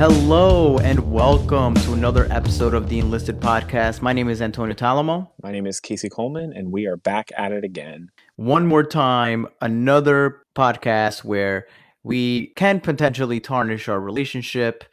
Hello and welcome to another episode of the Enlisted podcast. My name is Antonio Talamo. My name is Casey Coleman, and we are back at it again. One more time, another podcast where we can potentially tarnish our relationship.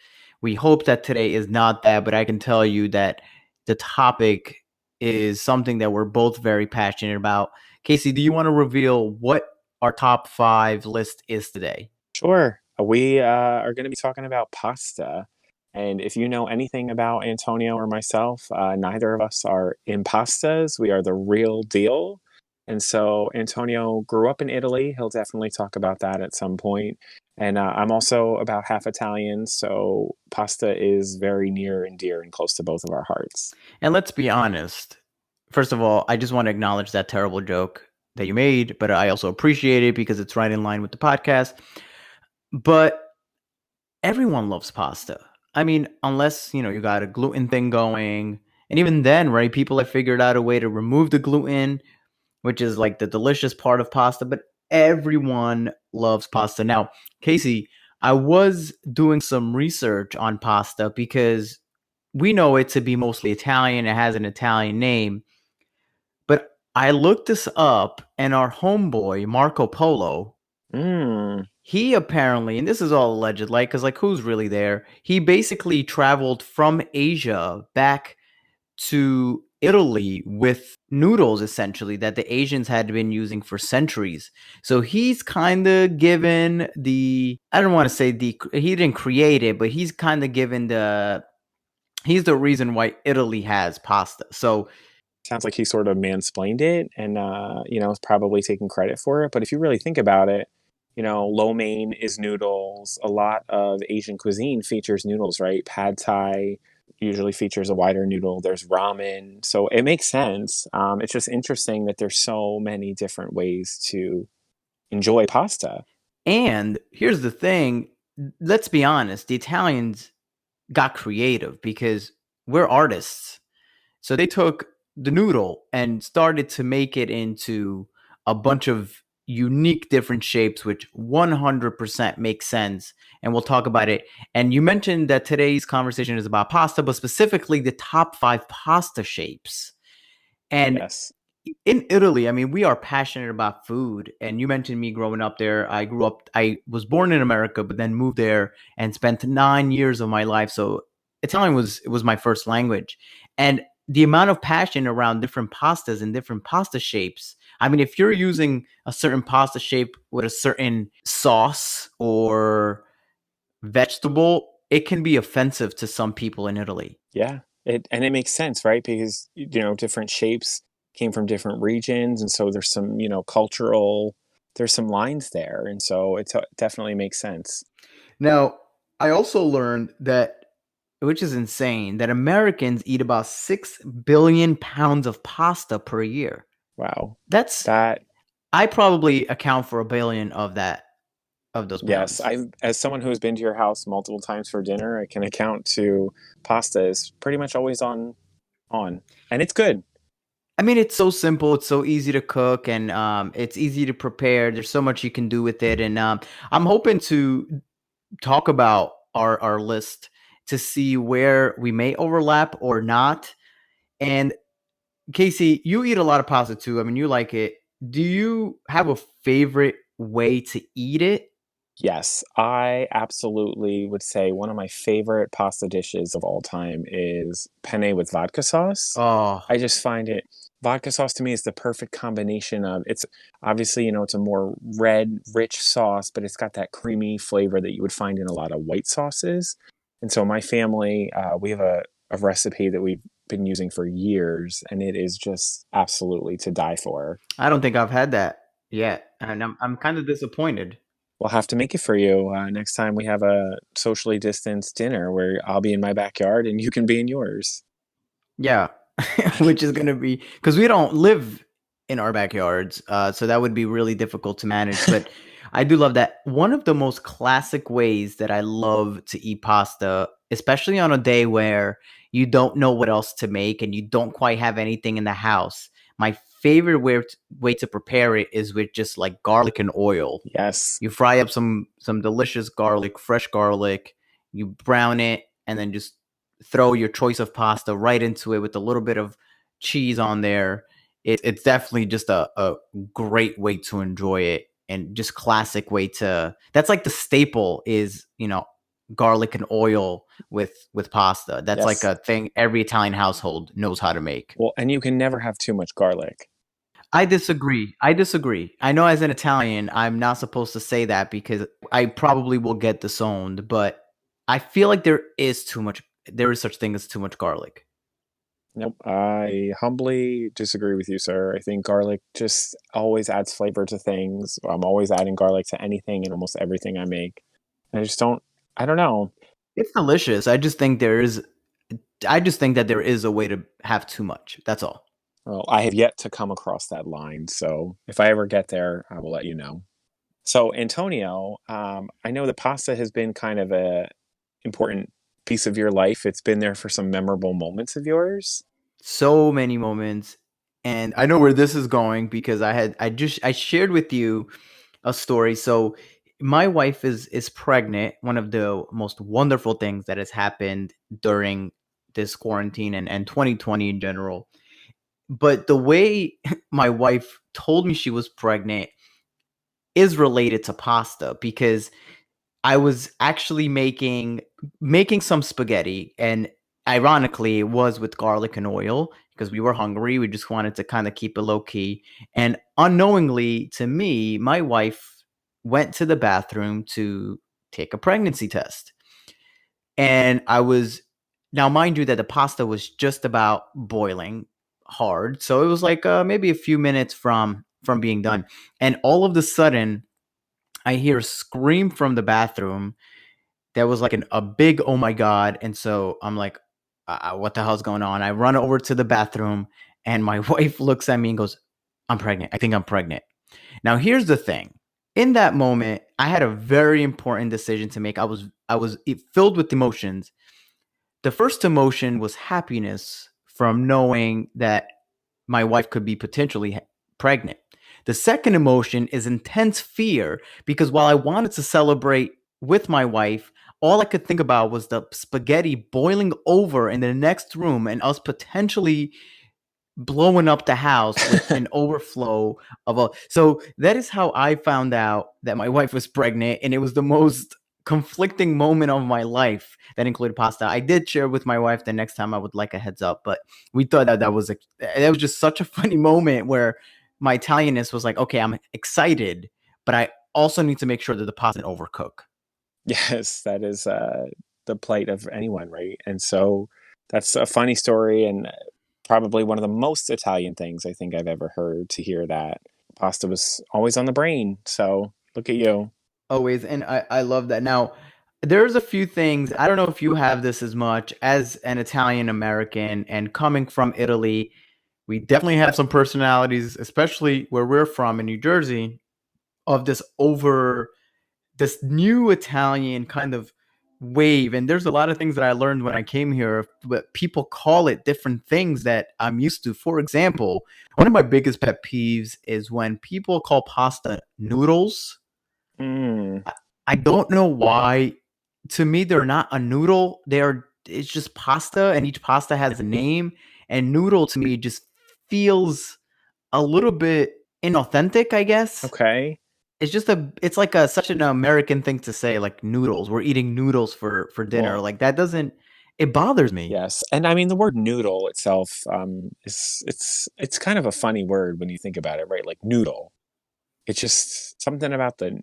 We hope that today is not that, but I can tell you that the topic is something that we're both very passionate about. Casey, do you want to reveal what our top 5 list is today? Sure. We are going to be talking about pasta. And if you know anything about Antonio or myself, neither of us are impastas. We are the real deal. And so Antonio grew up in Italy. He'll definitely talk about that at some point. And I'm also about half Italian, so pasta is very near and dear and close to both of our hearts. And let's be honest. First of all, I just want to acknowledge that terrible joke that you made, but I also appreciate it because it's right in line with the podcast. But everyone loves pasta. I mean, unless, you got a gluten thing going. And even then, right, people have figured out a way to remove the gluten, which is like the delicious part of pasta, but everyone loves pasta. Now, Casey, I was doing some research on pasta because we know it to be mostly Italian. It has an Italian name. But I looked this up, and our homeboy, Marco Polo, he apparently, and this is all alleged, like, because, like, who's really there? He basically traveled from Asia back to Italy with noodles, essentially, that the Asians had been using for centuries. So he's kind of given I don't want to say he didn't create it, but he's kind of given he's the reason why Italy has pasta. So Sounds like he sort of mansplained it and, is probably taking credit for it. But if you really think about it, lo mein is noodles. A lot of Asian cuisine features noodles, right? Pad Thai usually features a wider noodle. There's ramen. So it makes sense. It's just interesting that there's so many different ways to enjoy pasta. And here's the thing, let's be honest, the Italians got creative because we're artists. So they took the noodle and started to make it into a bunch of unique different shapes, which 100% makes sense. And we'll talk about it. And you mentioned that today's conversation is about pasta, but specifically the top 5 pasta shapes. And Yes. in Italy, I mean, we are passionate about food. And you mentioned me growing up there. I was born in America, but then moved there and spent 9 years of my life. So Italian was my first language. And the amount of passion around different pastas and different pasta shapes. I mean, if you're using a certain pasta shape with a certain sauce or vegetable, it can be offensive to some people in Italy. Yeah. It makes sense, right? Because, different shapes came from different regions. And so there's some, there's some lines there. And so it definitely makes sense. Now, I also learned that, which is insane, that Americans eat about 6 billion pounds of pasta per year. Wow. That's That, I probably account for 1 billion of those yes, pounds. as someone who's been to your house multiple times for dinner, I can account to pasta is pretty much always on. And it's good. I mean, it's so simple. It's so easy to cook, and it's easy to prepare. There's so much you can do with it, and I'm hoping to talk about our list to see where we may overlap or not. And Casey, you eat a lot of pasta too. I mean, you like it. Do you have a favorite way to eat it? Yes, I absolutely would say one of my favorite pasta dishes of all time is penne with vodka sauce. Oh, I just find it vodka sauce to me is the perfect combination of it's obviously, it's a more red, rich sauce, but it's got that creamy flavor that you would find in a lot of white sauces. And so my family, we have a recipe that we've been using for years, and it is just absolutely to die for. I don't think I've had that yet, and I'm kind of disappointed. We'll have to make it for you next time we have a socially distanced dinner where I'll be in my backyard and you can be in yours. Yeah, which is gonna be because we don't live in our backyards, so that would be really difficult to manage. But I do love that. One of the most classic ways that I love to eat pasta, especially on a day where you don't know what else to make and you don't quite have anything in the house. My favorite way to prepare it is with just like garlic and oil. Yes. You fry up some delicious garlic, fresh garlic. You brown it and then just throw your choice of pasta right into it with a little bit of cheese on there. It's definitely just a great way to enjoy it, and just classic way to. That's like the staple is, garlic and oil with pasta. That's like Yes. a thing every Italian household knows how to make. Well, and you can never have too much garlic. I disagree. I disagree. I know as an Italian, I'm not supposed to say that because I probably will get disowned, but I feel like there is such thing as too much garlic. Nope. I humbly disagree with you, sir. I think garlic just always adds flavor to things. I'm always adding garlic to anything and almost everything I make. I just don't, I don't know. It's delicious. I just think that there is a way to have too much. That's all. Well, I have yet to come across that line. So if I ever get there, I will let you know. So, Antonio, I know that pasta has been kind of a important piece of your life. It's been there for some memorable moments of yours. So many moments, and I know where this is going because I shared with you a story. So my wife is pregnant. One of the most wonderful things that has happened during this quarantine and 2020 in general. But the way my wife told me she was pregnant is related to pasta because I was actually making some spaghetti, and ironically it was with garlic and oil because we were hungry. We just wanted to kind of keep it low key. And unknowingly to me, my wife went to the bathroom to take a pregnancy test. And I was now mind you that the pasta was just about boiling hard. So it was like maybe a few minutes from being done. And all of a sudden I hear a scream from the bathroom that was like a big oh my god. And so I'm like, what the hell's going on? I run over to the bathroom, and my wife looks at me and goes, I'm pregnant. I think I'm pregnant. Now here's the thing. In that moment, I had a very important decision to make. I was filled with emotions. The first emotion was happiness from knowing that my wife could be potentially pregnant. The second emotion is intense fear because while I wanted to celebrate with my wife, all I could think about was the spaghetti boiling over in the next room and us potentially blowing up the house with an overflow of a. So that is how I found out that my wife was pregnant, and it was the most conflicting moment of my life that included pasta. I did share with my wife the next time I would like a heads up, but we thought that was just such a funny moment where my Italianness was like, okay, I'm excited, but I also need to make sure that the pasta doesn't overcook. Yes, that is the plight of anyone, right? And so that's a funny story and probably one of the most Italian things I think I've ever heard to hear that pasta was always on the brain. So look at you. Always, and I love that. Now, there's a few things. I don't know if you have this as much as an Italian American, and coming from Italy, we definitely have some personalities, especially where we're from in New Jersey, of this new Italian kind of wave. And there's a lot of things that I learned when I came here, but people call it different things that I'm used to. For example, one of my biggest pet peeves is when people call pasta noodles. Mm, I don't know why. To me, they're not a noodle. It's just pasta, and each pasta has a name. And noodle to me just feels a little bit inauthentic, I guess. okay. It's like such an American thing to say, like noodles. We're eating noodles for dinner. Well, Like that doesn't it bothers me. yes. And I mean the word noodle itself is it's kind of a funny word when you think about it, right? Like noodle. It's just something about the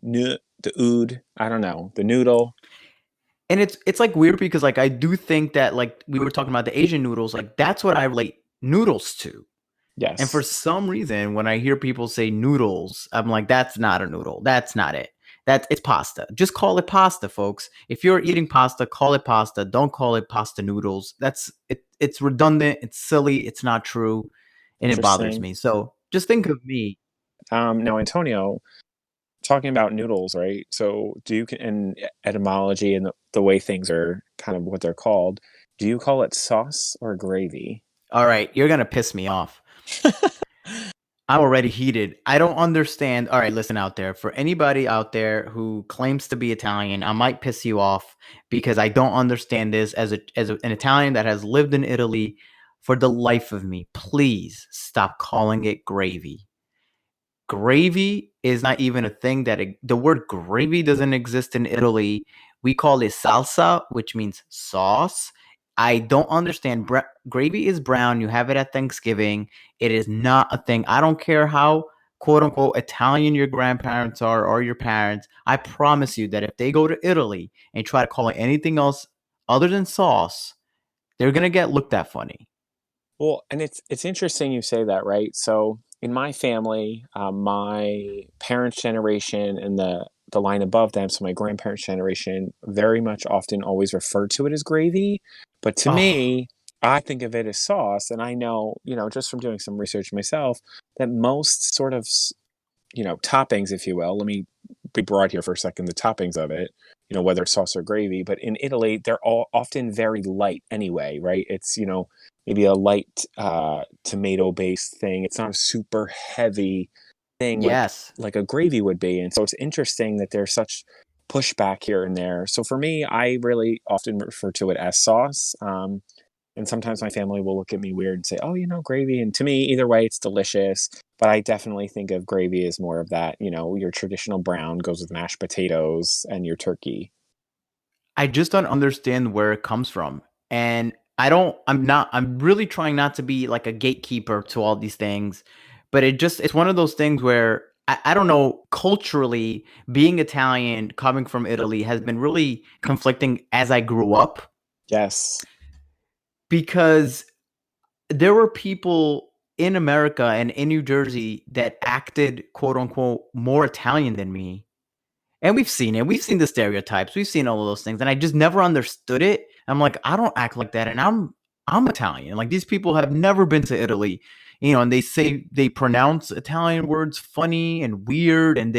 ood, I don't know, the noodle. And it's like weird because like I do think that like we were talking about the Asian noodles, like that's what I relate noodles to. And for Yes, some reason, when I hear people say noodles, I'm like, that's not a noodle. That's not it. It's pasta. Just call it pasta, folks. If you're eating pasta, call it pasta. Don't call it pasta noodles. That's it. It's redundant. It's silly. It's not true, and it bothers interesting. me. So just think of me. Now Antonio, talking about noodles, right? So do you and etymology and the way things are kind of what they're called, do you call it sauce or gravy? All right, you're gonna piss me off. I'm already heated. I don't understand. All right, listen out there. For anybody out there who claims to be Italian, I might piss you off because I don't understand this an Italian that has lived in Italy for the life of me. Please stop calling it gravy. Gravy is not even a thing the word gravy doesn't exist in Italy. We call it salsa, which means sauce. I don't understand. Gravy is brown. You have it at Thanksgiving. It is not a thing. I don't care how quote unquote Italian your grandparents are or your parents. I promise you that if they go to Italy and try to call it anything else other than sauce, they're gonna get looked at funny. Well, and it's interesting you say that, right? So in my family, my parents' generation and the line above them, so my grandparents' generation, very much often always referred to it as gravy. But to Oh, me, I think of it as sauce, and I know, just from doing some research myself, that most sort of toppings, if you will. Let me be broad here for a second. The toppings of it, whether it's sauce or gravy, but in Italy, they're all often very light anyway, right? It's, maybe a light tomato based thing. It's not a super heavy thing yes. like a gravy would be. And so it's interesting that there's such pushback here and there. So for me, I really often refer to it as sauce. And sometimes my family will look at me weird and say, "Oh, gravy." And to me, either way, it's delicious. But I definitely think of gravy as more of that, your traditional brown goes with mashed potatoes and your turkey. I just don't understand where it comes from. And I'm really trying not to be like a gatekeeper to all these things, but it's one of those things where I don't know, culturally, being Italian, coming from Italy, has been really conflicting as I grew up Yes. because there were people in America and in New Jersey that acted quote unquote more Italian than me. And we've seen it. We've seen the stereotypes. We've seen all of those things. And I just never understood it. I'm like, I don't act like that. And I'm Italian. Like these people have never been to Italy. And they pronounce Italian words funny and weird. And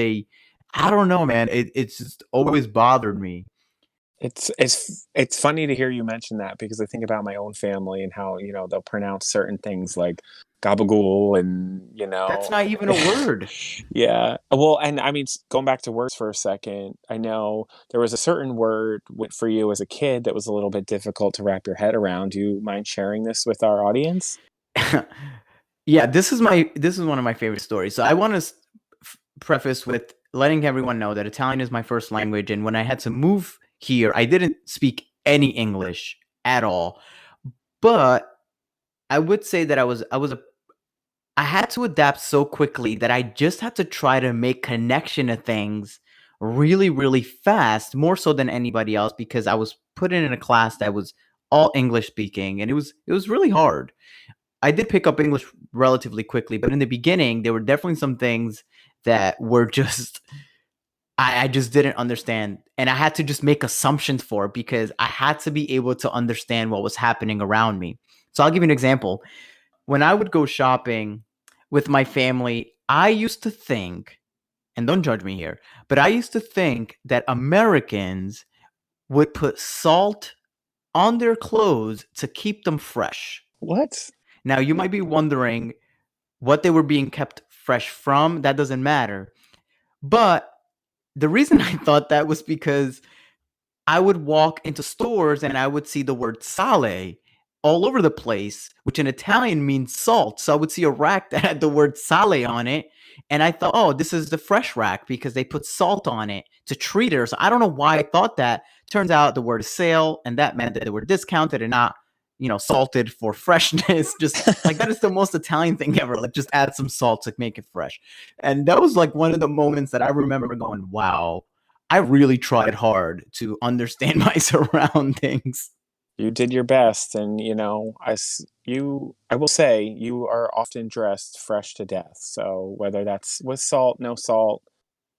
I don't know, man. It's just always bothered me. It's funny to hear you mention that because I think about my own family and how, they'll pronounce certain things like gabagool and, That's not even a word. yeah. Well, and I mean, going back to words for a second, I know there was a certain word for you as a kid that was a little bit difficult to wrap your head around. Do you mind sharing this with our audience? Yeah, this is one of my favorite stories. So I want to preface with letting everyone know that Italian is my first language, and when I had to move here, I didn't speak any English at all. But I would say that I had to adapt so quickly that I just had to try to make connection to things really, really fast, more so than anybody else, because I was put in a class that was all English speaking, and it was really hard. I did pick up English relatively quickly, but in the beginning, there were definitely some things that were just I just didn't understand. And I had to just make assumptions for it because I had to be able to understand what was happening around me. So I'll give you an example. When I would go shopping with my family, I used to think, and don't judge me here, but I used to think that Americans would put salt on their clothes to keep them fresh. What? Now, you might be wondering what they were being kept fresh from. That doesn't matter. But the reason I thought that was because I would walk into stores and I would see the word sale all over the place, which in Italian means salt. So I would see a rack that had the word sale on it. And I thought, oh, this is the fresh rack because they put salt on it to treat it. So I don't know why I thought that. Turns out the word sale, and that meant that they were discounted and not, salted for freshness. Just like that is the most Italian thing ever. Like just add some salt to make it fresh. And that was like one of the moments that I remember going, wow, I really tried hard to understand my surroundings. You did your best, and I will say you are often dressed fresh to death. So whether that's with salt, no salt,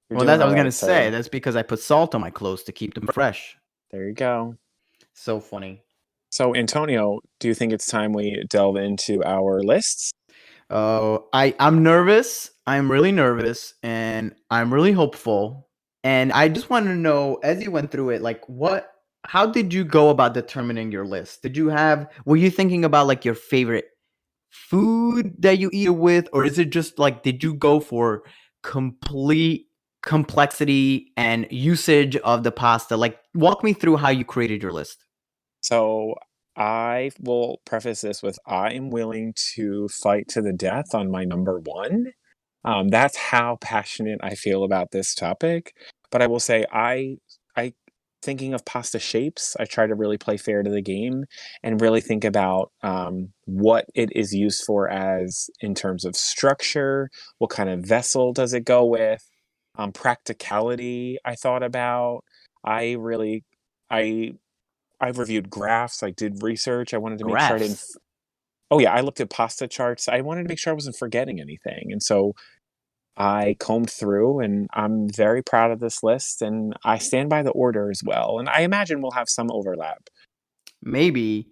you're Well, doing that I all was gonna right, say. sir. That's because I put salt on my clothes to keep them fresh. There you go. So funny. So, Antonio, do you think it's time we delve into our lists? Oh, I'm nervous. I'm really nervous, and I'm really hopeful. And I just want to know, as you went through it, like how did you go about determining your list? Were you thinking about like your favorite food that you eat it with, or is it just like did you go for complete complexity and usage of the pasta? Like walk me through how you created your list. So I will preface this with I am willing to fight to the death on my number one. That's how passionate I feel about this topic. But I will say, I thinking of pasta shapes, I try to really play fair to the game and really think about what it is used for as in terms of structure, what kind of vessel does it go with, practicality. I thought about. I really, I I've reviewed graphs. I did research. I wanted to make sure I didn't. Graphs. Oh yeah, I looked at pasta charts. I wanted to make sure I wasn't forgetting anything, and so I combed through, and I'm very proud of this list. And I stand by the order as well. And I imagine we'll have some overlap. Maybe.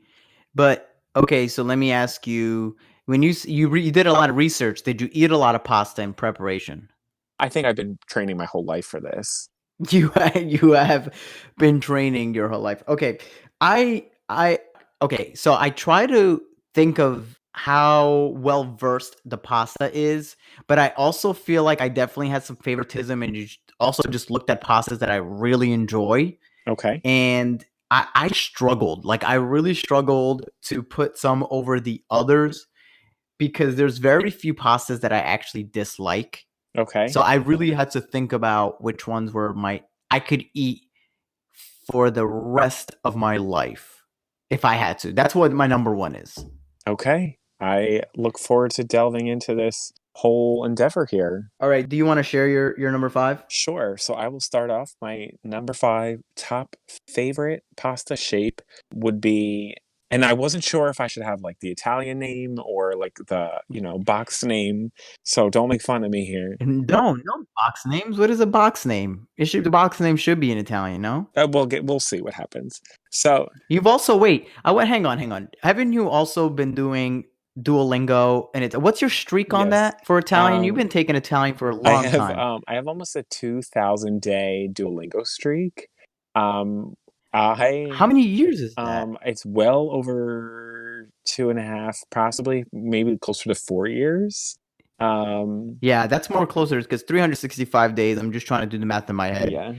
But okay, so let me ask you, when you did a lot of research, did you eat a lot of pasta in preparation? I think I've been training my whole life for this. You have been training your whole life. Okay. I okay, so I try to think of how well versed the pasta is, but I also feel like I definitely had some favoritism and also just looked at pastas that I really enjoy. Okay. And I struggled. Like I really struggled to put some over the others because there's very few pastas that I actually dislike. Okay. So I really had to think about which ones were my I could eat for the rest of my life if I had to. That's what my number one is. Okay. I look forward to delving into this whole endeavor here. All right. Do you want to share your number five? Sure. So I will start off. My number five top favorite pasta shape would be, and I wasn't sure if I should have like the Italian name or like the, box name. So don't make fun of me here. And no box names. What is a box name? The box name should be in Italian, no? We'll see what happens. So You've also wait. I went. Hang on. Haven't you also been doing Duolingo? And it's what's your streak on yes, that for Italian? You've um, been taking Italian for a I long have time. I have almost a 2,000 day Duolingo streak. Um, I How many years is that? It's well over 2.5, possibly maybe closer to 4 years. Um, Yeah, that's more closer because 365 days. I'm just trying to do the math in my head. yeah.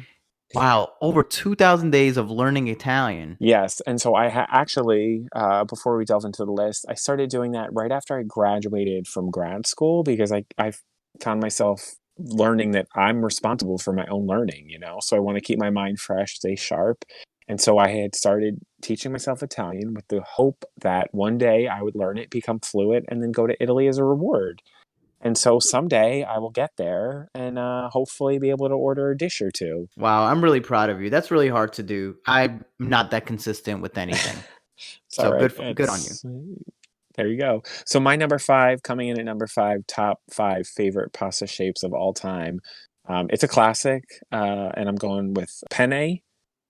Wow, over 2,000 days of learning Italian. Yes, and so actually, before we delve into the list, I started doing that right after I graduated from grad school because I found myself learning that I'm responsible for my own learning, so I want to keep my mind fresh, stay sharp. And so I had started teaching myself Italian with the hope that one day I would learn it, become fluent, and then go to Italy as a reward. And so someday I will get there and hopefully be able to order a dish or two. Wow, I'm really proud of you. That's really hard to do. I'm not that consistent with anything. It's all So right. good on you. It's There you go. So my number five, coming in at number five, top five favorite pasta shapes of all time. It's a classic, and I'm going with penne.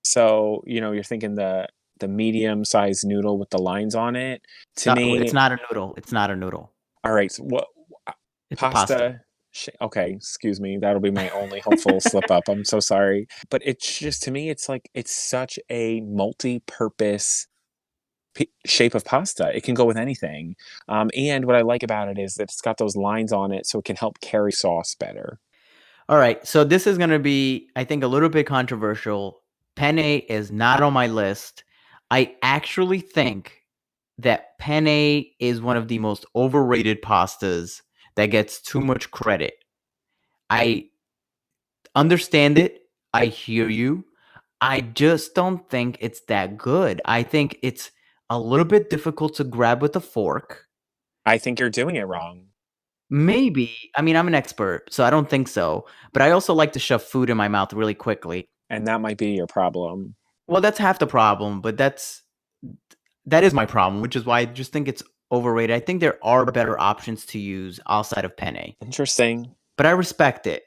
So you're thinking the medium sized noodle with the lines on it. To It's me, not a noodle. It's not a noodle. all right. So what It's a pasta. pasta? Okay, excuse me. That'll be my only hopeful slip up. I'm so sorry, but it's just to me, it's like it's such a multi-purpose shape of pasta. It can go with anything. And what I like about it is that it's got those lines on it, so it can help carry sauce better. All right. So this is going to be, I think, a little bit controversial. Penne is not on my list. I actually think that penne is one of the most overrated pastas that gets too much credit. I understand it. I hear you. I just don't think it's that good. I think it's a little bit difficult to grab with a fork. I think you're doing it wrong, Maybe. I mean, I'm an expert, so I don't think so. But I also like to shove food in my mouth really quickly. and that might be your problem. Well, that's half the problem, but that is my problem, which is why I just think it's overrated. I think there are better options to use outside of penne, Interesting. but I respect it.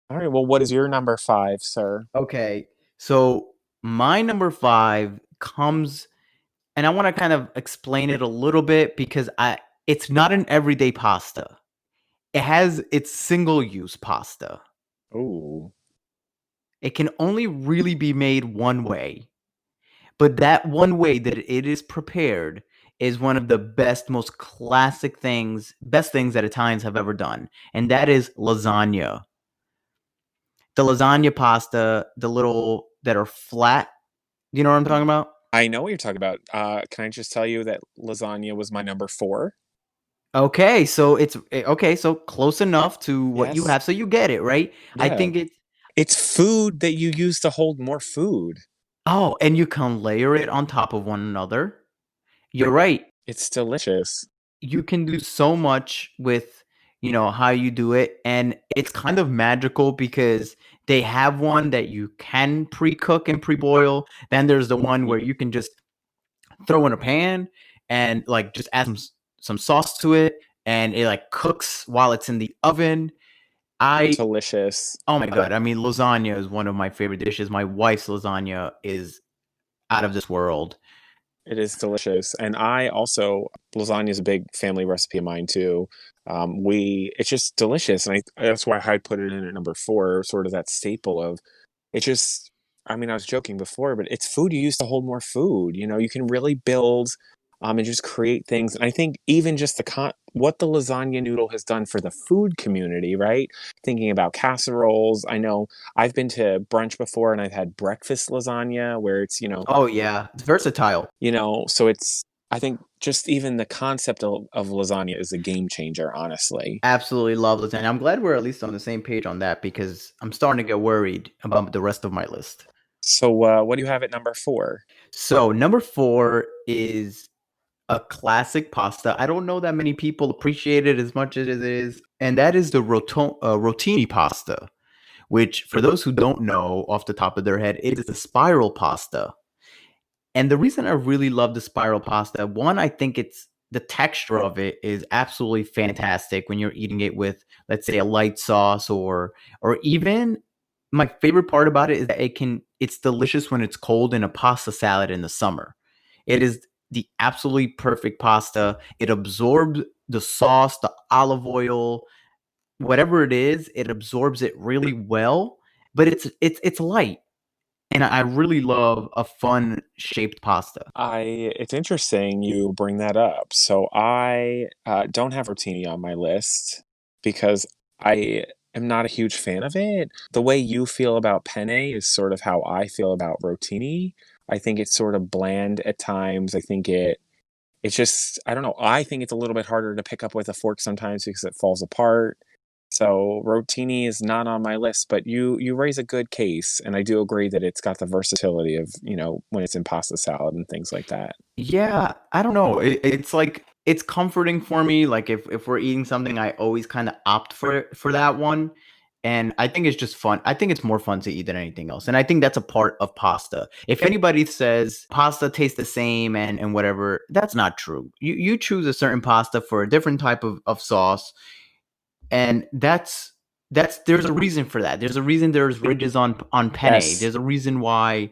All right. Well, what is your number five, sir? Okay, so my number five comes, and I want to kind of explain it a little bit because it's not an everyday pasta. It's single use pasta. Ooh. It can only really be made one way. But that one way that it is prepared is one of the best, most classic things, best things that Italians have ever done, and that is lasagna. The lasagna pasta, the little that are flat. You know what I'm talking about? I know what you're talking about. Can I just tell you that lasagna was my number 4? Okay, so it's okay, so close enough to what you Yes. have, so you get it, right? I Yeah. think it's It's food that you use to hold more food. oh, and you can layer it on top of one another. You're right. It's delicious. You can do so much with, how you do it, and it's kind of magical because they have one that you can pre-cook and pre-boil. Then there's the one Y where you can just throw in a pan and, like, just add some sauce to it, and it, like, cooks while it's in the oven. I delicious. Oh my god, I mean, lasagna is one of my favorite dishes. My wife's lasagna is out of this world. It is delicious, and I also lasagna is a big family recipe of mine too. We It's just delicious, and that's why I put it in at number 4, sort of that staple of it just I mean, I was joking before, but it's food you use to hold more food, you can really build, and just create things, and I think even just what the lasagna noodle has done for the food community, right? Thinking about casseroles, I know I've been to brunch before, and I've had breakfast lasagna where it's, Oh, yeah, it's versatile. so it's I think just even the concept of lasagna is a game changer, honestly. Absolutely love lasagna. I'm glad we're at least on the same page on that because I'm starting to get worried about the rest of my list. So, what do you have at number 4? So, number 4 is a classic pasta. I don't know that many people appreciate it as much as it is, and that is the rotini pasta, which, for those who don't know off the top of their head, it is a spiral pasta. And the reason I really love the spiral pasta, one, I think it's the texture of it is absolutely fantastic when you're eating it with, let's say, a light sauce, or even my favorite part about it is that it's delicious when it's cold in a pasta salad in the summer. It is the absolutely perfect pasta. It absorbs the sauce, the olive oil, whatever it is, it absorbs it really well, but it's light. And I really love a fun shaped pasta. It's interesting you bring that up. So I don't have rotini on my list because I am not a huge fan of it. The way you feel about penne is sort of how I feel about rotini. I think it's sort of bland at times. I think it's just I don't know. I think it's a little bit harder to pick up with a fork sometimes because it falls apart. So rotini is not on my list, but you raise a good case, and I do agree that it's got the versatility of, when it's in pasta salad and things like that. Yeah, I don't know. It's like it's comforting for me. Like if we're eating something, I always kind of opt for that one. And I think it's just fun. I think it's more fun to eat than anything else. And I think that's a part of pasta. If anybody says pasta tastes the same and whatever, that's not true. You choose a certain pasta for a different type of sauce, and that's there's a reason for that. There's a reason there's ridges on penne. Yes. There's a reason why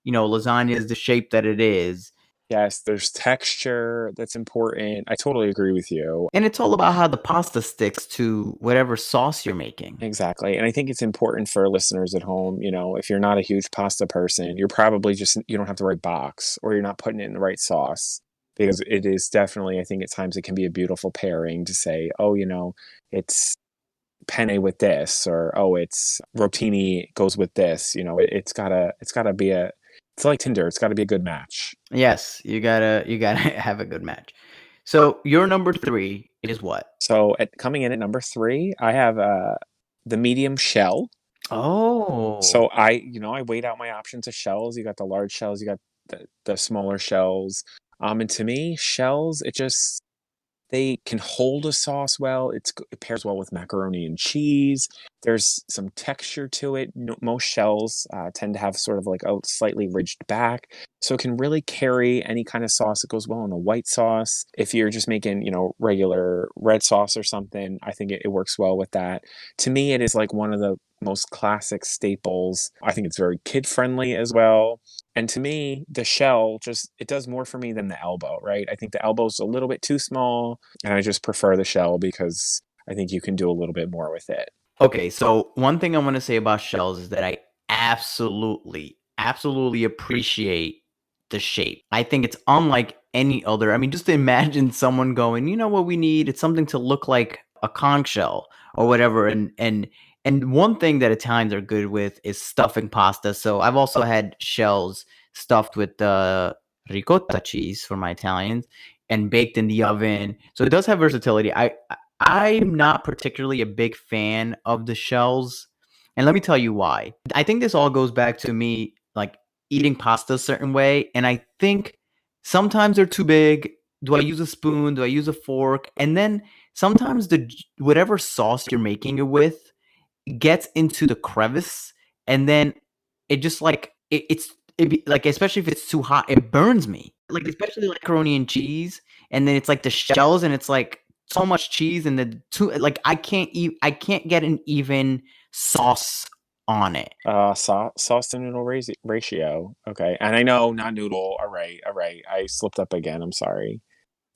lasagna is the shape that it is. Yes, there's texture that's important. I totally agree with you. And it's all about how the pasta sticks to whatever sauce you're making. Exactly. And I think it's important for listeners at home, if you're not a huge pasta person, you're probably just you don't have the right box or you're not putting it in the right sauce because it is definitely I think at times it can be a beautiful pairing to say, "Oh, it's penne with this," or "Oh, it's rotini goes with this." It's gotta be it's like Tinder, it's gotta be a good match. Yes, you gotta have a good match. So your number 3 is what? So coming in at number 3, I have the medium shell. Oh. So I weighed out my options of shells. You got the large shells, you got the smaller shells. And to me, shells, they can hold a sauce well. It pairs well with macaroni and cheese. There's some texture to it. Most shells tend to have sort of like a slightly ridged back, so it can really carry any kind of sauce. It goes well in a white sauce. If you're just making, regular red sauce or something, I think it works well with that. To me, it is like one of the most classic staples. I think it's very kid friendly as well. And to me, the shell it does more for me than the elbow, right? I think the elbow's a little bit too small, and I just prefer the shell because I think you can do a little bit more with it. Okay, so one thing I want to say about shells is that I absolutely appreciate the shape. I think it's unlike any other. I mean, just imagine someone going, you know what we need? It's something to look like a conch shell or whatever. And one thing that Italians are good with is stuffing pasta. So I've also had shells stuffed with ricotta cheese for my Italians and baked in the oven. So it does have versatility. I'm not particularly a big fan of the shells, and let me tell you why. I think this all goes back to me like eating pasta a certain way, and I think sometimes they're too big. Do I use a spoon? Do I use a fork? And then sometimes the whatever sauce you're making it with gets into the crevice, and then it just like like, especially if it's too hot, it burns me. Like, especially like macaroni and cheese, and then it's like the shells, and it's like so much cheese, and the two like I can't get an even sauce on it. Sauce to noodle ratio. Okay, and I know not noodle. All right, all right. I slipped up again. I'm sorry,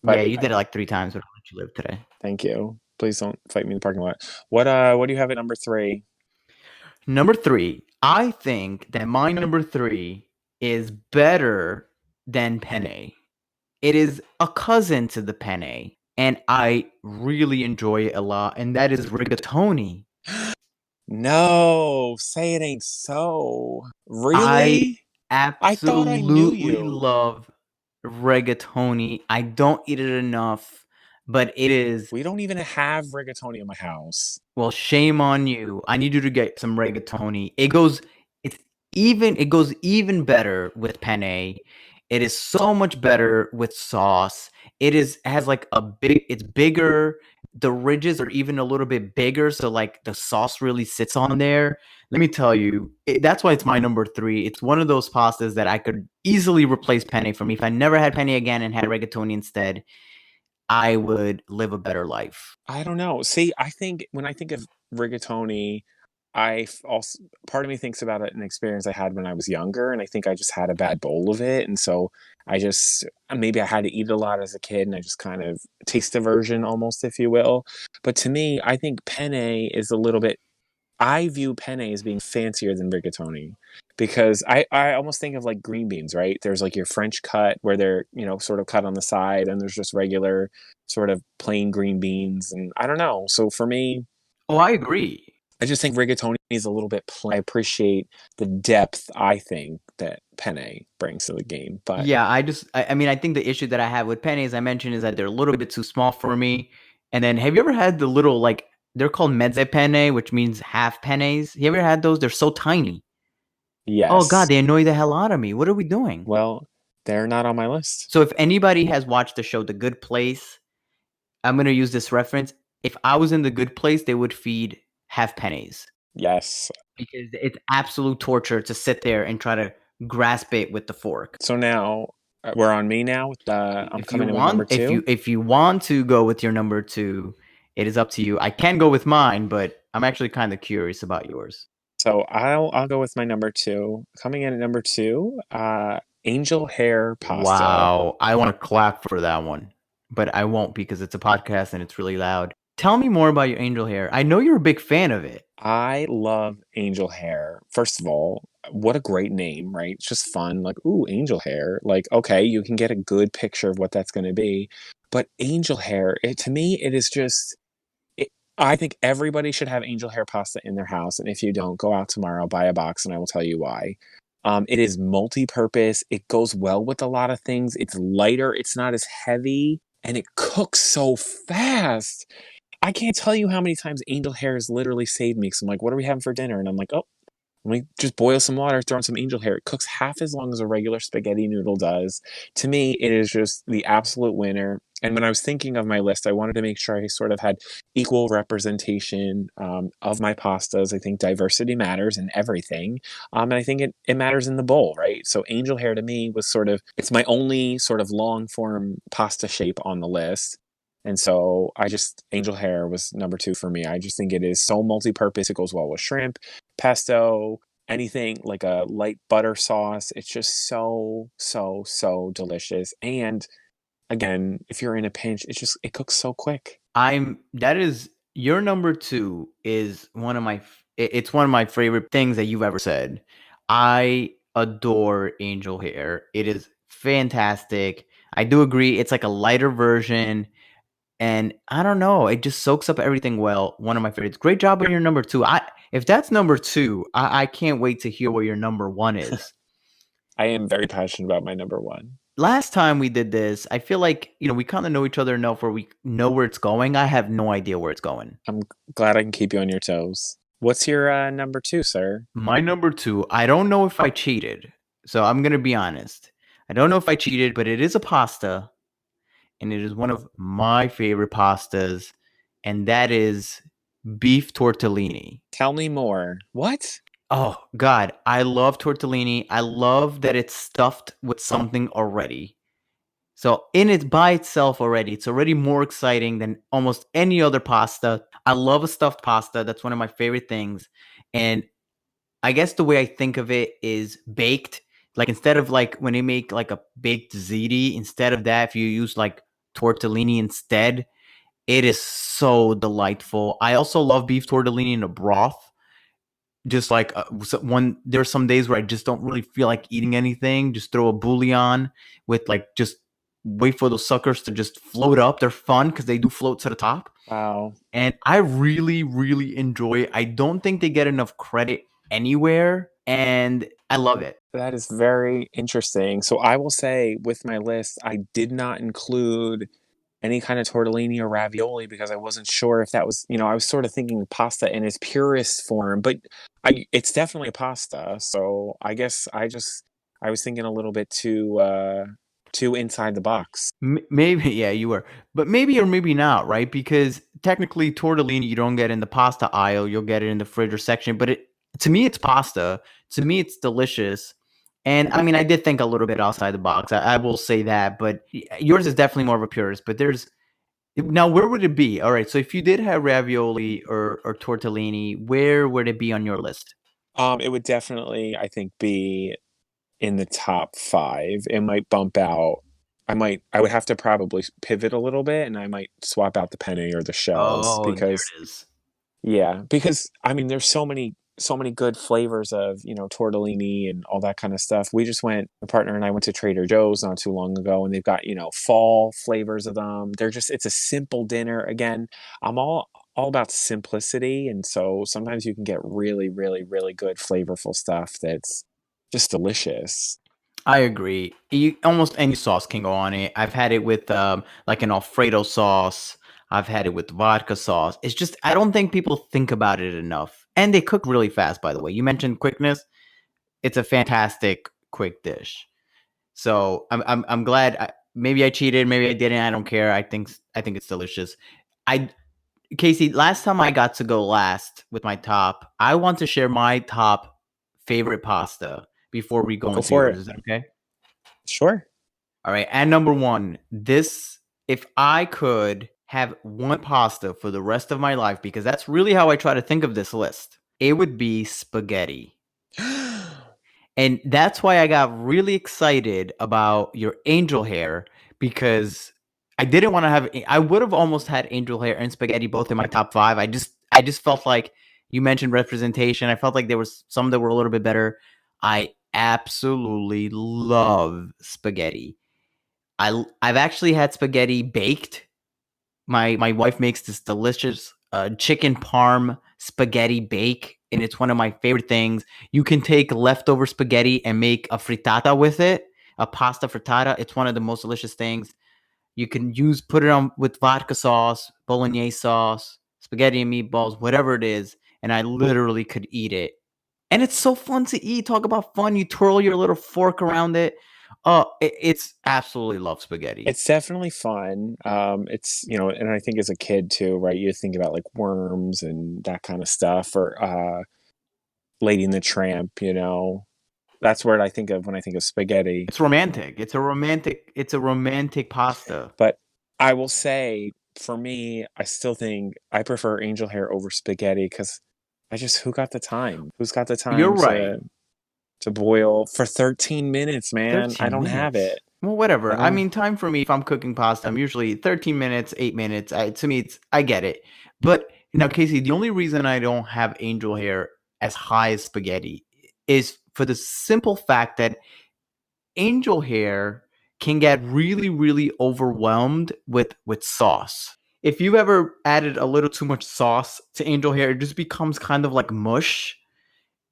Yeah, but you did it like 3 times when I let you live today. thank you. Please don't fight me in the parking lot. What do you have at number three? Number three, I think that my number three is better than penne. It is a cousin to the penne, and I really enjoy it a lot, and that is rigatoni. No, say it ain't so. I Really? I thought I knew absolutely you. love rigatoni. I don't eat it enough, but it is, We don't even have rigatoni in my house. well, shame on you. I need you to get some rigatoni. It goes even better with penne. It is so much better with sauce. Has like it's bigger. The ridges are even a little bit bigger, so like the sauce really sits on there. Let me tell you, that's why it's my number three. It's one of those pastas that I could easily replace penne for me. If I never had penne again and had rigatoni instead, I would live a better life. I don't know. See, I think when I think of rigatoni, also part of me thinks about an experience I had when I was younger, and I think I just had a bad bowl of it, and so I just maybe I had to eat it a lot as a kid, and I just kind of taste aversion almost, if you will. But to me, I think penne is a little bit. I view penne as being fancier than rigatoni because I almost think of like green beans, right? There's like your French cut where they're, sort of cut on the side, and there's just regular sort of plain green beans. And I don't know. So for me, Oh, I agree. I just think rigatoni is a little bit plain. I appreciate the depth, I think, that penne brings to the game. But Yeah, I mean, I think the issue that I have with pennies, I mentioned, is that they're a little bit too small for me. And then, have you ever had the little, like, they're called mezze penne, which means half pennies? You ever had those? They're so tiny. Oh God, yes, they annoy the hell out of me. What are we doing? well, they're not on my list. So if anybody has watched the show The Good Place, I'm gonna use this reference. If I was in The Good Place, they would feed half pennies Yes. because it's absolute torture to sit there and try to grasp it with the fork. So now we're on me now. I'm coming in with number two. If you want to go with your number two, it is up to you. I can go with mine, but I'm actually kind of curious about yours. So I'll go with my number two. Coming in at number two, angel hair pasta. Wow, I want to clap for that one, but I won't because it's a podcast and it's really loud. Tell me more about your angel hair. I know you're a big fan of it. I love angel hair. First of all, what a great name, right? It's just fun. Like, ooh, angel hair. Like, okay, you can get a good picture of what that's going to be. But angel hair, to me, it is just. It, I think everybody should have angel hair pasta in their house, and if you don't, go out tomorrow, buy a box, and I will tell you why. It is multi-purpose. It goes well with a lot of things. It's lighter. It's not as heavy, and it cooks so fast. I can't tell you how many times angel hair has literally saved me. Cause I'm like, what are we having for dinner? And I'm like, oh, let me just boil some water, throw in some angel hair. It cooks half as long as a regular spaghetti noodle does. To me, it is just the absolute winner. And when I was thinking of my list, I wanted to make sure I sort of had equal representation of my pastas. I think diversity matters in everything. And I think it matters in the bowl, right? So angel hair to me was it's my only sort of long form pasta shape on the list. And so angel hair was number two for me. I just think it is so multi-purpose. It goes well with shrimp, pesto, anything like a light butter sauce. It's just so, so, so delicious. And again, if you're in a pinch, it cooks so quick. That is your number two is it's one of my favorite things that you've ever said. I adore angel hair. It is fantastic. I do agree. It's like a lighter version. And I don't know, it just soaks up everything well. One of my favorites. Great job on your number two. If that's number two, I can't wait to hear what your number one is. I am very passionate about my number one. Last time we did this, I feel like, we kind of know each other enough where we know where it's going. I have no idea where it's going. I'm glad I can keep you on your toes. What's your number two, sir? My number two, I don't know if I cheated. So I'm going to be honest. I don't know if I cheated, but it is a pasta. And it is one of my favorite pastas. And that is beef tortellini. Tell me more. What? Oh, God. I love tortellini. I love that it's stuffed with something already. So in it by itself already, it's already more exciting than almost any other pasta. I love a stuffed pasta. That's one of my favorite things. And I guess the way I think of it is baked. Like instead of like when they make like a baked ziti, instead of that, if you use like tortellini instead, it is so delightful. I also love beef tortellini in a broth. Just like there's some days where I just don't really feel like eating anything. Just throw a bouillon with like just wait for those suckers to just float up. They're fun because they do float to the top. Wow. And I really, really enjoy it. I don't think they get enough credit anywhere, and I love it. That is very interesting. So I will say with my list, I did not include any kind of tortellini or ravioli because I wasn't sure if that was, I was sort of thinking pasta in its purest form, but it's definitely a pasta. So I guess I was thinking a little bit too inside the box. Maybe, yeah, you were, but maybe or maybe not, right? Because technically, tortellini you don't get in the pasta aisle; you'll get it in the fridge section. But to me, it's pasta. To me, it's delicious. And I mean, I did think a little bit outside the box. I will say that, but yours is definitely more of a purist. But there's now, where would it be? All right, so if you did have ravioli or tortellini, where would it be on your list? It would definitely, I think, be in the top 5. It might bump out. I would have to probably pivot a little bit, and I might swap out the penne or the shells Oh, there because it is. yeah, because I mean, there's so many good flavors of, tortellini and all that kind of stuff. My partner and I went to Trader Joe's not too long ago, and they've got, fall flavors of them. It's a simple dinner. Again, I'm all about simplicity. And so sometimes you can get really, really, really good flavorful stuff that's just delicious. I agree. Almost any sauce can go on it. I've had it with like an Alfredo sauce. I've had it with vodka sauce. It's just I don't think people think about it enough. And they cook really fast, by the way. You mentioned quickness. It's a fantastic quick dish. So I'm glad. Maybe I cheated. Maybe I didn't. I don't care. I think it's delicious. I Casey, last time I got to go last with my top, I want to share my top favorite pasta before we go Go into for yours. it. Is that okay? Sure. All right. And number one, if I could have one pasta for the rest of my life, because that's really how I try to think of this list, it would be spaghetti. And that's why I got really excited about your angel hair because I would have almost had angel hair and spaghetti both in my top 5. I just felt like you mentioned representation. I felt like there was some that were a little bit better. I absolutely love spaghetti. I've actually had spaghetti baked. My wife makes this delicious chicken parm spaghetti bake, and it's one of my favorite things. You can take leftover spaghetti and make a frittata with it, a pasta frittata. It's one of the most delicious things. You can put it on with vodka sauce, bolognese sauce, spaghetti and meatballs, whatever it is, and I literally could eat it. And it's so fun to eat. Talk about fun. You twirl your little fork around it. Oh, it's absolutely love spaghetti. It's definitely fun. It's, and I think as a kid too, right? You think about like worms and that kind of stuff, or Lady and the Tramp. That's what I think of when I think of spaghetti. It's romantic. It's a romantic pasta. But I will say, for me, I still think I prefer angel hair over spaghetti because who got the time? Who's got the You're time right. to boil for 13 minutes, man? I 13 don't have minutes. it. Well, I whatever. I don't. mean, time for me if I'm cooking pasta, I'm usually 13 minutes, 8 minutes. To me, I get it. But now, Casey, the only reason I don't have angel hair as high as spaghetti is for the simple fact that angel hair can get really, really overwhelmed with sauce. If you've ever added a little too much sauce to angel hair, it just becomes kind of like mush.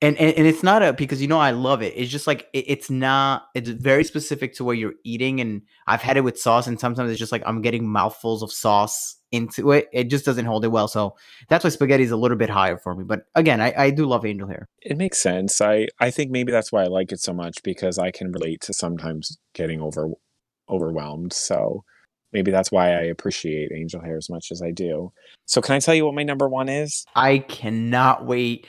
And it's not because I love it. It's just like it's not. It's very specific to what you're eating, and I've had it with sauce, and sometimes it's just like I'm getting mouthfuls of sauce into it. It just doesn't hold it well, so that's why spaghetti is a little bit higher for me. But again, I do love angel hair. It makes sense. I think maybe that's why I like it so much, because I can relate to sometimes getting overwhelmed. So maybe that's why I appreciate angel hair as much as I do. So can I tell you what my number one is? I cannot wait.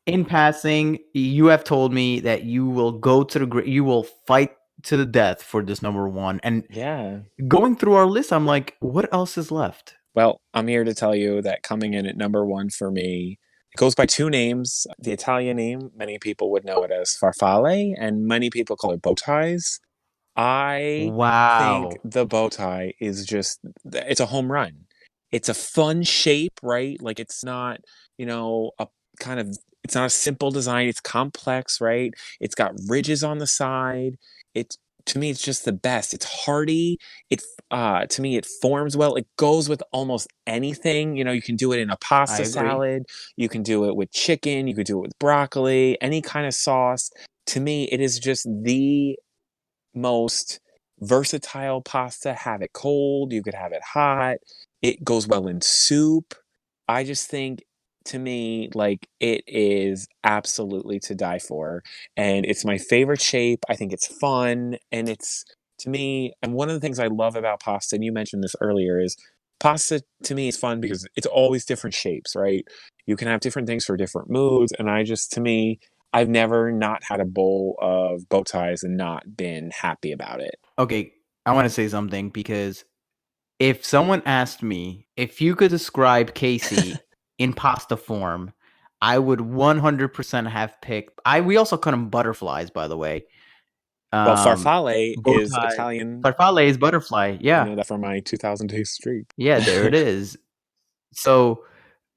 In passing, you have told me that you will go to you will fight to the death for this number one. And Yeah. going through our list, I'm like, what else is left? Well, I'm here to tell you that coming in at number one for me, it goes by two names. The Italian name, many people would know it as farfalle, and many people call it bow ties. I think Wow. the bow tie is just, it's a home run. It's a fun shape, right? Like it's not, a kind of, it's not a simple design. It's complex, right? It's got ridges on the side. It's, to me, it's just the best. It's hardy. To me, it forms well. It goes with almost anything. You can do it in a I pasta agree. salad. You can do it with chicken. You could do it with broccoli, any kind of sauce. To me, it is just the most versatile pasta. Have it cold, you could have it hot. It goes well in soup. I just think, to me, like, it is absolutely to die for. And it's my favorite shape. I think it's fun. And it's, to me, and one of the things I love about pasta, and you mentioned this earlier, is pasta to me is fun because it's always different shapes, right? You can have different things for different moods. And I just, to me, I've never not had a bowl of bow ties and not been happy about it. Okay, I want to say something because if someone asked me if you could describe Casey in pasta form, I would 100% have picked. We also call them butterflies, by the way. Well, farfalle Bow is tie. Italian. Farfalle is butterfly. I Yeah, know that from my 2000 Days Street. yeah, there it is. So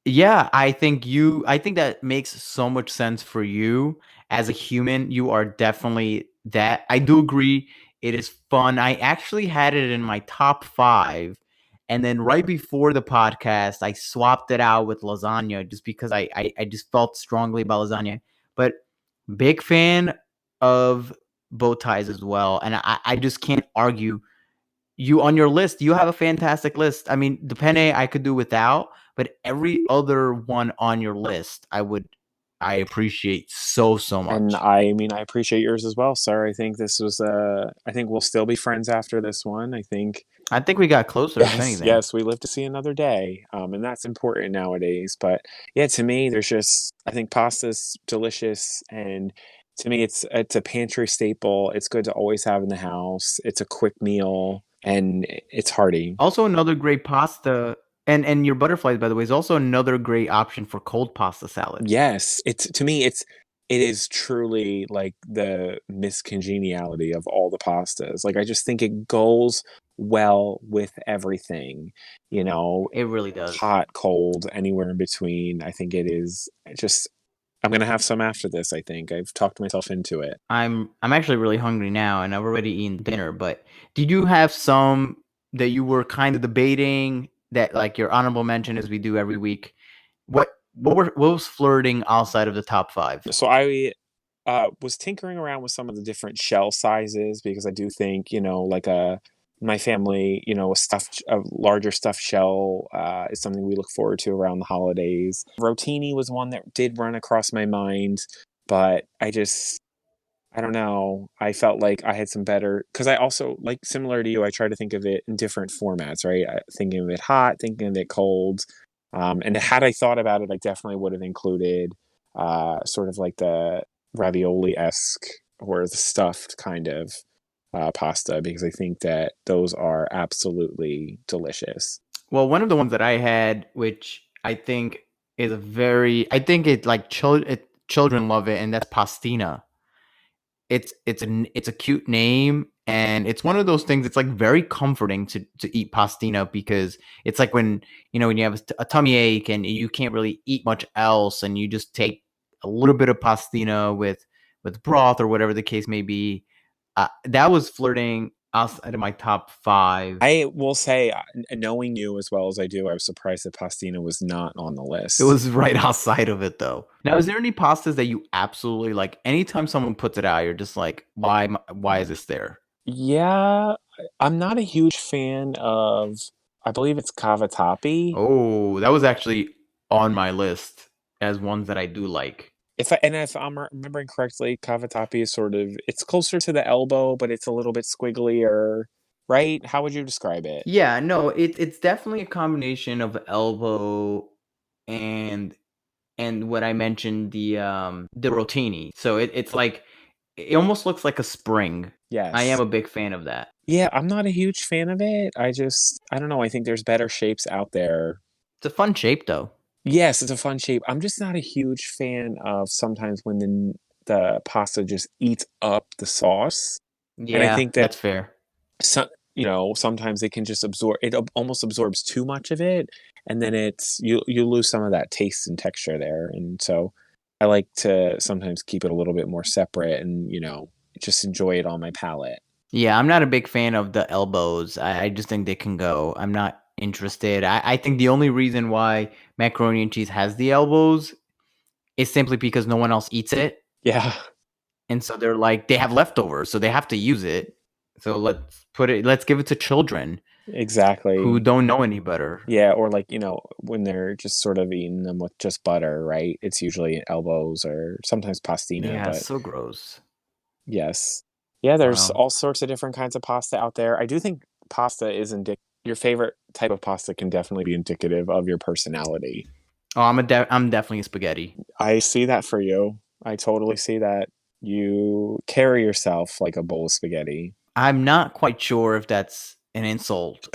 yeah, I think that makes so much sense for you as a human. You are definitely that. I do agree. It is fun. I actually had it in my top 5. And then right before the podcast, I swapped it out with lasagna just because I just felt strongly about lasagna. But big fan of bow ties as well. And I just can't argue you on your list. You have a fantastic list. I mean, the penne I could do without, but every other one on your list, I appreciate so And much. I mean, I appreciate yours as well, sir. I think this was, I think we'll still be friends after this one. I think, I think we got closer, if yes, anything. yes, we live to see another day. And that's important nowadays. But yeah, to me, there's just, I think pasta's delicious. And to me, it's a pantry staple. It's good to always have in the house. It's a quick meal and it's hearty. Also, another great pasta, and your butterflies, by the way, is also another great option for cold pasta salad. Yes, it's, to me, it is truly like the miscongeniality of all the pastas. Like I just think it goes well with everything, you know, It really does. hot, cold, anywhere in between. I think it is just, I'm gonna have some after this, I think. I've talked myself into it. I'm actually really hungry now, and I've already eaten dinner. But did you have some that you were kind of debating that, like your honorable mention, as we do every week? What what was flirting outside of the top 5? So I was tinkering around with some of the different shell sizes because I do think, like my family, a larger stuffed shell is something we look forward to around the holidays. Rotini was one that did run across my mind, but I don't know. I felt like I had some better, because I also, like, similar to you, I try to think of it in different formats, right? Thinking of it hot, thinking of it cold. And had I thought about it, I definitely would have included sort of like the ravioli-esque or the stuffed kind of pasta, because I think that those are absolutely delicious. Well, one of the ones that I had, which I think is I think it like children love it, and that's pastina. It's a cute name, and it's one of those things. It's like very comforting to eat pastina because it's like when when you have a tummy ache and you can't really eat much else, and you just take a little bit of pastina with broth or whatever the case may be. That was flirting outside of my top 5. I will say, knowing you as well as I do, I was surprised that pastina was not on the It list. was right outside of it, though. Now, is there any pastas that you absolutely like? Anytime someone puts it out, you're just like, why is this there? Yeah, I'm not a huge fan of, I believe it's cavatappi. Oh, that was actually on my list as ones that I do like. If I'm remembering correctly, cavatappi is sort of, it's closer to the elbow, but it's a little bit squigglier, right? How would you describe it? Yeah, no, it's definitely a combination of elbow and what I mentioned, the rotini. So it's like it almost looks like a spring. I am Yes. a big fan of that. Yeah, I'm not a huge fan of it. I don't know. I think there's better shapes out there. It's a fun shape though. Yes, it's a fun shape. I'm just not a huge fan of sometimes when the pasta just eats up the sauce. And I Yeah, think that that's fair. sometimes it can just almost absorbs too much of it, and then you lose some of that taste and texture there. And so I like to sometimes keep it a little bit more separate and, just enjoy it on my palate. Yeah, I'm not a big fan of the elbows. I just think they can go. I'm not interested. I think the only reason why macaroni and cheese has the elbows is simply because no one else eats it. Yeah, And so they're like, they have leftovers, so they have to use it. So let's give it to children who exactly. don't know any better. Yeah, or like, when they're just sort of eating them with just butter, right? It's usually elbows or sometimes pastina, Yeah, but so gross. yes. Yeah, there's Wow. all sorts of different kinds of pasta out there. I do think pasta is your favorite type of pasta can definitely be indicative of your personality. Oh, I'm definitely a spaghetti. I see that for you. I totally see that. You carry yourself like a bowl of spaghetti. I'm not quite sure if that's an insult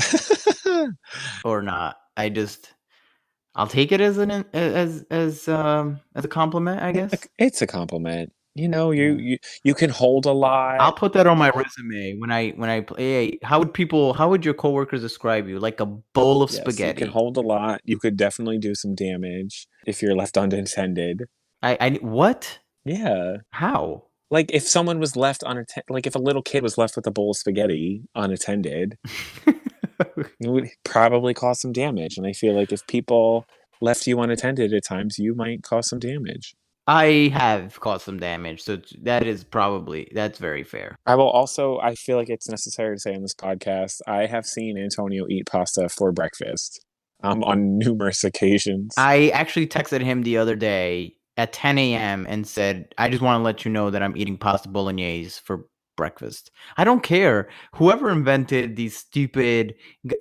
or not. I'll take it as as a compliment, I guess. It's a compliment. You Yeah. you you can hold a lot. I'll put that on my resume when I play. Hey, how would your coworkers describe you? Like a bowl of Yes, you can spaghetti. hold a lot. You could definitely do some damage if you're left unattended. I what? Yeah. How? Like if someone was left unattended, like if a little kid was left with a bowl of spaghetti unattended, it would probably cause some damage. And I feel like if people left you unattended at times, you might cause some damage. I have caused some damage, so that's very fair. I feel like it's necessary to say on this podcast, I have seen Antonio eat pasta for breakfast on numerous occasions. I actually texted him the other day at 10 a.m. and said, I just want to let you know that I'm eating pasta bolognese for breakfast. I don't care. Whoever invented these stupid,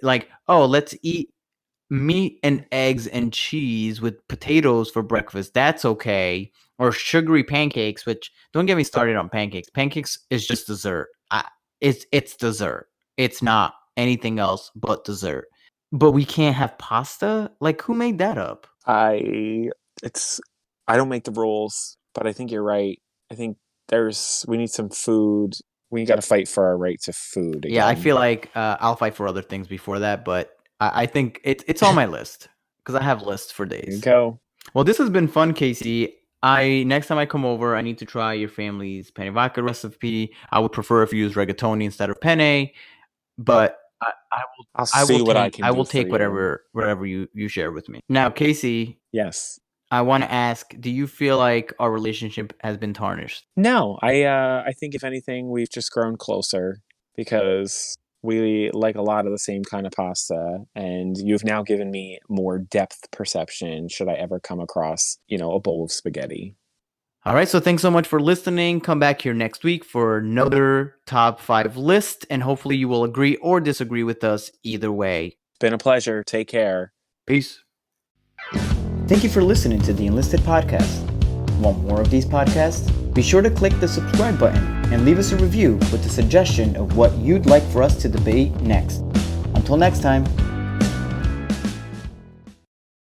like, oh, let's eat meat and eggs and cheese with potatoes for breakfast. That's okay. Or sugary pancakes, which don't get me started on pancakes. Pancakes is just dessert. It's dessert. It's not anything else but dessert. But we can't have pasta? Like, who made that up? I it's I don't make the rules, but I think you're right. I think we need some food. We got to fight for our right to food Yeah, I again. feel like I'll fight for other things before that, but I think it's on my list because I have lists for There you days. go. Well, this has been fun, Casey. Next time I come over, I need to try your family's penne vodka recipe. I would prefer if you use rigatoni instead of penne, but I'll see what I can I do will for take you. whatever you share with me. Now, Casey, Yes. I want to ask, do you feel like our relationship has been tarnished? No, I think if anything, we've just grown closer because we like a lot of the same kind of pasta, and you've now given me more depth perception should I ever come across, a bowl of spaghetti. All right, so thanks so much for listening. Come back here next week for another top 5 list, and hopefully you will agree or disagree with us either way. It's been a pleasure. Take care. Peace. Thank you for listening to the Enlisted podcast. Want more of these podcasts? Be sure to click the subscribe button and leave us a review with a suggestion of what you'd like for us to debate next. Until next time.